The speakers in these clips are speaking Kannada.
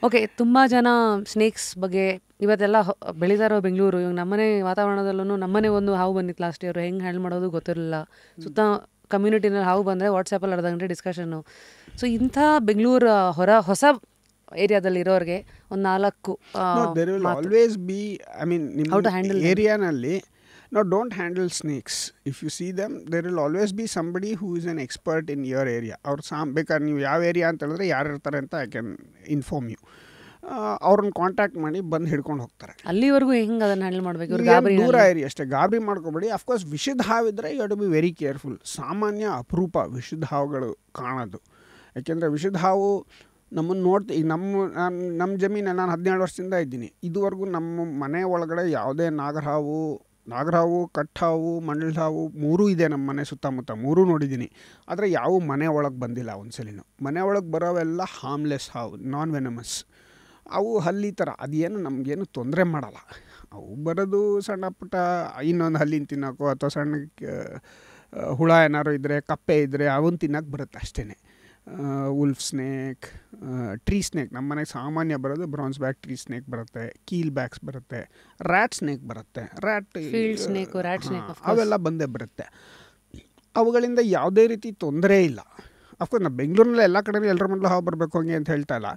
ಓಕೆ, ತುಂಬ ಜನ ಸ್ನೇಕ್ಸ್ ಬಗ್ಗೆ ಇವತ್ತೆಲ್ಲ ಬೆಳೀತಾರೋ ಬೆಂಗಳೂರು. ಇವಾಗ ನಮ್ಮನೆ ವಾತಾವರಣದಲ್ಲೂ ನಮ್ಮನೆ ಒಂದು ಹಾವು ಬಂದಿತ್ತು ಲಾಸ್ಟ್ ಇಯರ್. ಹೆಂಗೆ ಹ್ಯಾಂಡಲ್ ಮಾಡೋದು ಗೊತ್ತಿರಲಿಲ್ಲ. ಸುತ್ತ ಕಮ್ಯುನಿಟಿನಲ್ಲಿ ಹಾವು ಬಂದರೆ ವಾಟ್ಸಪ್ಪಲ್ಲಿ ಅರ್ಧ ಗಂಟೆ ಡಿಸ್ಕಷನ್ನು. ಸೊ ಇಂಥ ಬೆಂಗಳೂರು ಹೊಸ ಏರಿಯಾದಲ್ಲಿ ಇರೋರಿಗೆ ಒಂದು 4 always B, I mean How to handle ನಿಮ್ಮ them. ಏರಿಯಾನಲ್ಲಿ now don't handle snakes. If you see them, there will always be somebody who is an expert in your area. ಅವ್ರು ಬೇಕಾದ್ರೆ ನೀವು ಯಾವ ಏರಿಯಾ ಅಂತ ಹೇಳಿದ್ರೆ ಯಾರು ಇರ್ತಾರೆ ಅಂತ ಐ ಕ್ಯಾನ್ ಇನ್ಫಾರ್ಮ್ ಯು. ಅವ್ರನ್ನ ಕಾಂಟ್ಯಾಕ್ಟ್ ಮಾಡಿ ಬಂದು ಹಿಡ್ಕೊಂಡು ಹೋಗ್ತಾರೆ. ಅಲ್ಲಿವರೆಗೂ ಹೆಂಗೆ ಅದನ್ನು ಹ್ಯಾಂಡಲ್ ಮಾಡಬೇಕು? ದೂರ ಏರಿ ಅಷ್ಟೇ, ಗಾಬರಿ ಮಾಡ್ಕೋಬೇಡಿ. ಅಫ್ಕೋರ್ಸ್ ವಿಷದ ಹಾವಿದ್ರೆ you have to be very careful. ಸಾಮಾನ್ಯ ಅಪರೂಪ ವಿಷದ ಹಾವುಗಳು ಕಾಣೋದು. ಯಾಕೆಂದರೆ ವಿಷದ ಹಾವು ನಮ್ಮನ್ನು ಈಗ ನಮ್ಮ ಜಮೀನು, ನಾನು 17 ವರ್ಷದಿಂದ ಇದ್ದೀನಿ. ಇದುವರೆಗೂ ನಮ್ಮ ಮನೆ ಒಳಗಡೆ ಯಾವುದೇ ನಾಗರಹಾವು, ಕಟ್ಟಾವು, ಮಂಡಲ ಹಾವು 3 ಇದೆ ನಮ್ಮ ಮನೆ ಸುತ್ತಮುತ್ತ. 3 ನೋಡಿದ್ದೀನಿ. ಆದರೆ ಯಾವ ಮನೆ ಒಳಗೆ ಬಂದಿಲ್ಲ ಒಂದ್ಸಲಿನೂ. ಮನೆ ಒಳಗೆ ಬರೋವೆಲ್ಲ ಹಾರ್ಮ್ಲೆಸ್ ಹಾವು, ನಾನ್ ವೆನಮಸ್. ಅವು ಹಲ್ಲಿ ಥರ, ಅದೇನು ನಮಗೇನು ತೊಂದರೆ ಮಾಡಲ್ಲ. ಅವು ಬರೋದು ಸಣ್ಣ ಪುಟ್ಟ ಇನ್ನೊಂದು ಹಲ್ಲಿನ ತಿನ್ನೋಕ್ಕೋ ಅಥವಾ ಸಣ್ಣ ಹುಳ ಏನಾರು ಇದ್ದರೆ, ಕಪ್ಪೆ ಇದ್ದರೆ ಅವನ್ನ ತಿನ್ನೋಕ್ಕೆ ಬರುತ್ತೆ ಅಷ್ಟೇ. ಉಲ್ಫ್ ಸ್ನೇಕ್, ಟ್ರೀ ಸ್ನೇಕ್ ನಮ್ಮ ಮನೆಗೆ ಸಾಮಾನ್ಯ ಬರೋದು. ಬ್ರೌನ್ಸ್ ಬ್ಯಾಕ್ ಟ್ರೀ ಸ್ನೇಕ್ ಬರುತ್ತೆ, ಕೀಲ್ ಬ್ಯಾಕ್ಸ್ ಬರುತ್ತೆ, ರ್ಯಾಟ್ ಸ್ನೇಕ್ ಬರುತ್ತೆ, ಅವೆಲ್ಲ ಬಂದೇ ಬರುತ್ತೆ. ಅವುಗಳಿಂದ ಯಾವುದೇ ರೀತಿ ತೊಂದರೆ ಇಲ್ಲ. ಅಫ್ಕೋರ್ಸ್ ನಾವು ಬೆಂಗಳೂರಿನಲ್ಲಿ ಎಲ್ಲ ಕಡೆ ಎಲ್ಲರ ಮೊದಲು ಹಾವು ಬರಬೇಕು ಹಂಗೆ ಅಂತ ಹೇಳ್ತಾ ಇಲ್ಲ.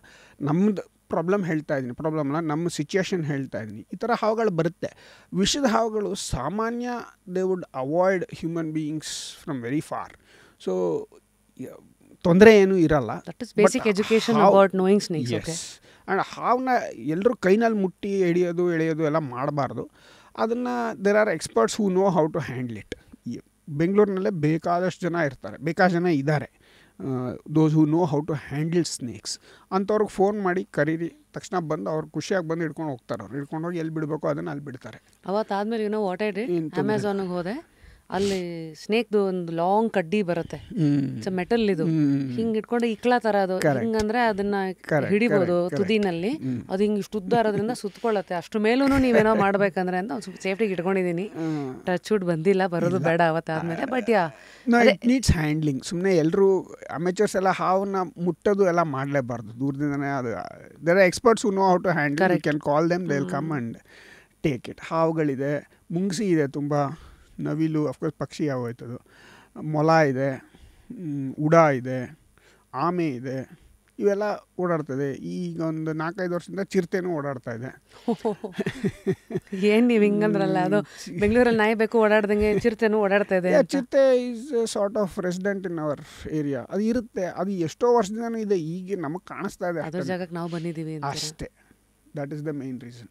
ನಮ್ಮದು ಪ್ರಾಬ್ಲಮ್ ಹೇಳ್ತಾ ಇದ್ದೀನಿ, ಪ್ರಾಬ್ಲಮ್ ಅಲ್ಲ, ನಮ್ಮ ಸಿಚುಯೇಷನ್ ಹೇಳ್ತಾ ಇದ್ದೀನಿ. ಈ ಥರ ಹಾವುಗಳು ಬರುತ್ತೆ. ವಿಷದ ಹಾವುಗಳು ಸಾಮಾನ್ಯ they would avoid human beings from very far. So ತೊಂದರೆ ಏನೂ ಇರಲ್ಲ. Basic education about knowing snakes. Okay, and ಹಾವನ್ನ ಎಲ್ಲರೂ ಕೈನಲ್ಲಿ ಮುಟ್ಟಿ ಎಳೆಯೋದು ಎಲ್ಲ ಮಾಡಬಾರ್ದು. ಅದನ್ನು there are experts who know how to handle it. ಬೆಂಗಳೂರಿನಲ್ಲೇ ಬೇಕಾದಷ್ಟು ಜನ ಇದ್ದಾರೆ, those who know how to handle snakes. ಅಂಥವ್ರಿಗೆ ಫೋನ್ ಮಾಡಿ ಕರೀರಿ, ತಕ್ಷಣ ಬಂದು ಅವ್ರು ಖುಷಿಯಾಗಿ ಬಂದು ಹಿಡ್ಕೊಂಡು ಹೋಗ್ತಾರೆ. ಅವ್ರು ಹಿಡ್ಕೊಂಡು ಹೋಗಿ ಎಲ್ಲಿ ಬಿಡಬೇಕು ಅದನ್ನು ಅಲ್ಲಿ ಬಿಡ್ತಾರೆ. ಅವತ್ತಾದ್ಮೇಲೆ ವಾಟ್ ಐ ಡಿಡ್, ಅಮೆಝಾನಿಗೆ ಹೋದೆ. ಅಲ್ಲಿ ಸ್ನೇಕ್ದು ಒಂದು ಲಾಂಗ್ ಕಡ್ಡಿ ಬರುತ್ತೆ, ಮೆಟಲ್ ಇದು, ಹಿಂಗೆ ಇಟ್ಕೊಂಡು ಇಕ್ಲಾ ಥರ ಅದು. ಹಿಂಗಂದ್ರೆ ಅದನ್ನ ಹಿಡಿಬೋದು ತುದಿನಲ್ಲಿ. ಅದು ಹಿಂಗೆ ಇಷ್ಟು ಉದ್ದ ಇರೋದ್ರಿಂದ ಸುತ್ಕೊಳ್ಳುತ್ತೆ. ಅಷ್ಟು ಮೇಲೂ ನೀವೇನೋ ಮಾಡ್ಬೇಕಂದ್ರೆ ಅಂತ ಒಂದು ಸೇಫ್ಟಿಗೆ ಇಟ್ಕೊಂಡಿದ್ದೀನಿ. ಟಚ್ ವುಡ್ ಬಂದಿಲ್ಲ, ಬರೋದು ಬೇಡ ಅವತ್ತಾದ್ಮೇಲೆ. But it needs handling. ಸುಮ್ಮನೆ ಎಲ್ಲರೂ ಅಮೆಚರ್ಸ್ ಎಲ್ಲ ಹಾವನ್ನ ಮುಟ್ಟೋದು ಎಲ್ಲ ಮಾಡಲೇಬಾರ್ದು ದೂರದಿಂದನೇ. ಅದು there are experts who know how to handle. You can call them, they will come and take it. ಹಾವುಗಳಿದೆ, ಮುಂಗ್ಸಿ ಇದೆ ತುಂಬ, ನವಿಲು, ಅಫ್ಕೋರ್ಸ್ ಪಕ್ಷಿ ಯಾವ ಹೋಯ್ತದು, ಮೊಲ ಇದೆ, ಉಡ ಇದೆ, ಆಮೆ ಇದೆ, ಇವೆಲ್ಲ ಓಡಾಡ್ತದೆ. ಈಗ ಒಂದು 4-5 ವರ್ಷದಿಂದ ಚಿರತೆನೂ ಓಡಾಡ್ತಾ ಇದೆ. ಏನು ನೀವು ಹಿಂಗಂದ್ರಲ್ಲ, ಅದು ಬೆಂಗಳೂರಲ್ಲಿ ನಾಯಿ ಬೇಕು ಓಡಾಡ್ದಂಗೆ ಚಿರತೆನೂ ಓಡಾಡ್ತಾ ಇದೆ. ಚಿರತೆ is sort of resident in our area. ಅದು ಇರುತ್ತೆ, ಅದು ಎಷ್ಟೋ ವರ್ಷದಿಂದನೂ ಇದೆ. ಈಗ ನಮಗೆ ಕಾಣಿಸ್ತಾ ಇದೆ, ಅದ್ರ ಜಾಗಕ್ಕೆ ನಾವು ಬಂದಿದ್ದೀವಿ ಅಷ್ಟೇ. That is the main reason.